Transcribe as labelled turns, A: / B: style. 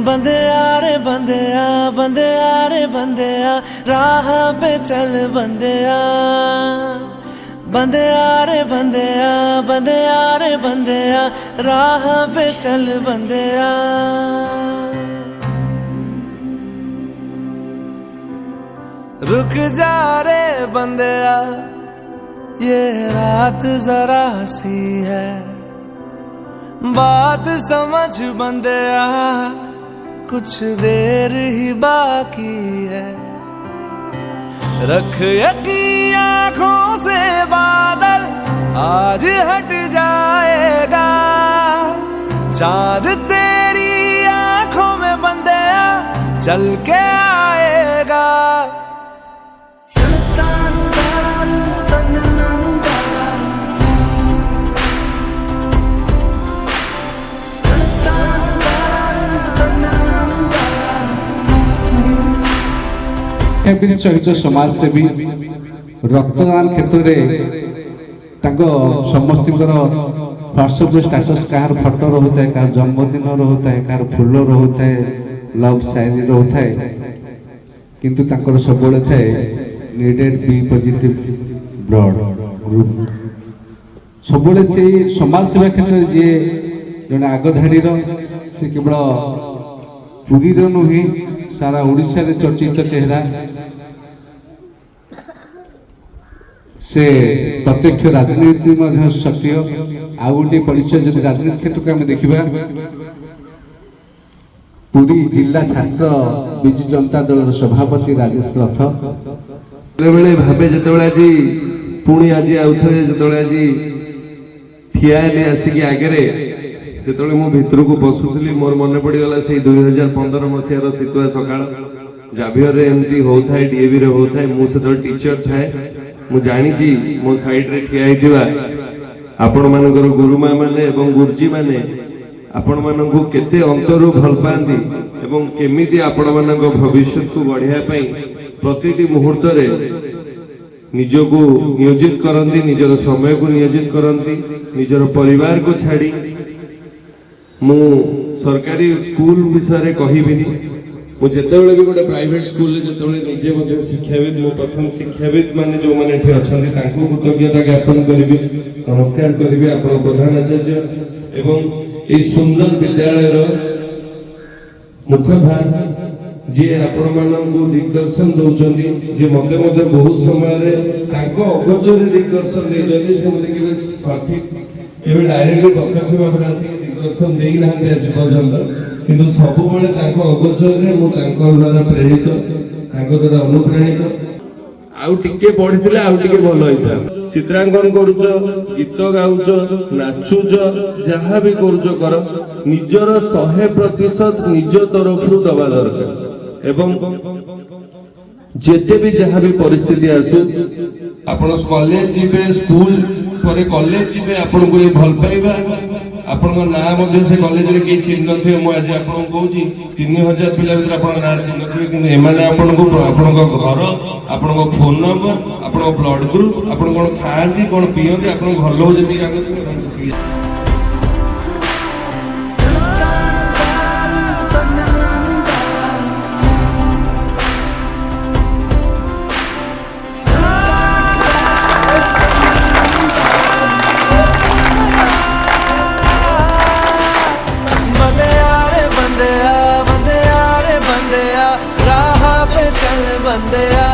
A: बंदेया रे बंदेया बंदेया रे बंदेया राह पे चल बंदेया बंदेया रे बंदेया बंदेया रे बंदेया राह पे चल बंदेया। रुक जा रे बंदेया ये रात जरा सी है, बात समझ बंदेया कुछ देर ही बाकी है। रख यकीन आँखों से बादल आज हट जाएगा, चांद तेरी आँखों में बंदेया चल के आएगा।
B: सहित समाजसेवी रक्तदान क्षेत्र में समस्त ह्वाट्सअप स्टाटस कहार फटो रोता है, कहार जन्मदिन रोता है, कहार फूल रोता है, लव शायरी रोता है, किंतु सब थाए needed be positive blood group. सब से समाज सेवा क्षेत्र जी जड़े आगधाड़ी से केवल पुरी नुहे सारा ओडिशा रे चर्चित चेहरा, से प्रत्यक्ष राजनीति सक्रिय। आ गोटे परिचय जब राजनीति क्षेत्र को आम देखा, पुरी जिला छात्र विजु जनता दल सभापति राजेश रथ बेले भावे जो आज पुणी आज आउे जो आज ठिया आसिक आगे जो मु भितर को पशुली मोर मन पड़गला से 2015 मसीहार शीतुआ सकाळ जाभियर एमती होता है, डीएवी रे होता है। मु से टीचर थाए, मु जानी मो साइड रे ठिया होइतिबा आपण मानकर गुरुमा माने एवं गुरुजी माने आपण मानकु केते अंतरु भल पांदी एवं केमिति आपण मानक भविष्य को बढ़िया पई प्रतिटी मुहूर्त रे निजको नियोजित करंती, निजर समय को नियोजित करंती, निजर परिवार को छाड़ी। मु सरकारी स्कूल विषय कहबिनी, मुझे भी गोटे प्राइवेट स्कूल निजे शिक्षाविद मो प्रथम शिक्षाविद माने जो माने एठी अछंती तांको कृतज्ञता ज्ञापन करिबी, नमस्कार करिबी आपण प्रधान आचार्य एवं ए सुंदर विद्यालय रो मुख्यधार जे आपण मानकु दिग्दर्शन दउचंती, जे मते मते बहुत समय रे तांको अगोचर दिग्दर्शन दे जदी से मते के सठिक एबे डायरेक्टली प्रत्यक्ष भाव आसी दिग्दर्शन देई नाहंते आज पर्यंत, किंतु सब बेले तांको अगोचर रे मो तांको द्वारा प्रेरित, तांको द्वारा अनुप्राणित आउ टिके पढिथिले आउ टिके भल होइता। चित्रांकन करूछ, गीत गाउछ, नाचुछ, जहाँ भी करूछ कर, निजर 100% निज तरफरु दबा दरकार एवं जेते भी जहाँ भी परिस्थिति आसु आपण कॉलेज जीवे, स्कूल पर कॉलेज जीवे, आपण को ये भल पाइबा आपण ना मध्य से कॉलेज रे के चिन्ह थे। मु आज आपण कहूची 3000 पिला भीतर आपण ना चिन्ह थे, किंतु एमाने आपण को घर, आपण को फोन नंबर, आपण ब्लड ग्रुप, आपण कोन खाती कोन पियते, आपण घर लोग जमी आगे
A: बंदेया